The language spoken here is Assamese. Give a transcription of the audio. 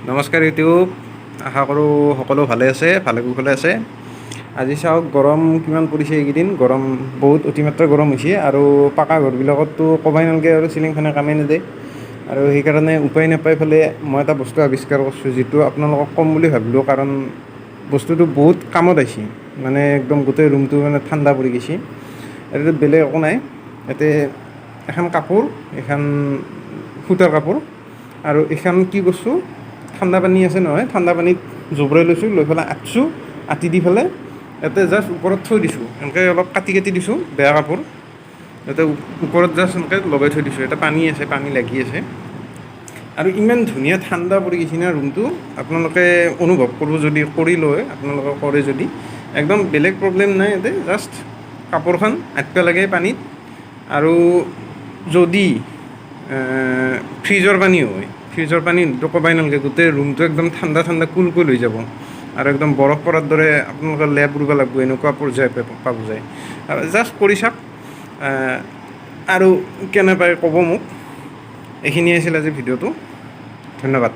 নমস্কাৰ ইউটিউব, আশা কৰোঁ সকলো ভালে আছে, ভালে কুশলে আছে। আজি চাওক গৰম কিমান পৰিছে এইকেইদিন। গৰম বহুত অতিমাত্ৰা গৰম হৈছে আৰু পাকা ঘৰবিলাকততো ক'বাই নালাগে আৰু চিলিং ফেনে কামেই নিদিয়ে। আৰু সেইকাৰণে উপায় নাপাই পেলাই মই এটা বস্তু আৱিষ্কাৰ কৰিছোঁ, যিটো আপোনালোকক ক'ম বুলি ভাবিলোঁ, কাৰণ বস্তুটো বহুত কামত আহিছে। মানে একদম গোটেই ৰুমটো মানে ঠাণ্ডা পৰি গৈছে। এইটো বেলেগ একো নাই, ইয়াতে এখন কাপোৰ, এখন সূতাৰ কাপোৰ, আৰু এইখন কি কৰিছোঁ, ঠাণ্ডা পানী আছে নহয়, ঠাণ্ডা পানীত জবৰাই লৈছোঁ, লৈ পেলাই আঁতছোঁ, আঁতি দি পেলাই ইয়াতে জাষ্ট ওপৰত থৈ দিছোঁ। এনেকৈ অলপ কাটি কাটি দিছোঁ বেয়া কাপোৰ, ইয়াতে ওপৰত জাষ্ট এনেকৈ লগাই থৈ দিছোঁ। ইয়াতে পানী আছে, পানী লাগি আছে, আৰু ইমান ধুনীয়া ঠাণ্ডা পৰি গৈছে না ৰুমটো। আপোনালোকে অনুভৱ কৰিব, যদি কৰি লয়, আপোনালোকে কৰে যদি, একদম বেলেগ প্ৰব্লেম নাই। ইয়াতে জাষ্ট কাপোৰখন আঁতব লাগে পানীত, আৰু যদি ফ্ৰিজৰ পানী হয়, ফ্ৰিজৰ পানীটো ক'বাই নালাগে, গোটেই ৰুমটো একদম ঠাণ্ডা ঠাণ্ডা কুল কুল হৈ যাব, আৰু একদম বৰফ পৰাৰ দৰে আপোনালোকে লেপ উৰিব লাগিব, এনেকুৱা পৰ্যায় পাব যায়। আৰু জাষ্ট কৰি চাওক, আৰু কেনে পায় ক'ব মোক। এইখিনিয়ে আছিল আজি ভিডিঅ'টো। ধন্যবাদ।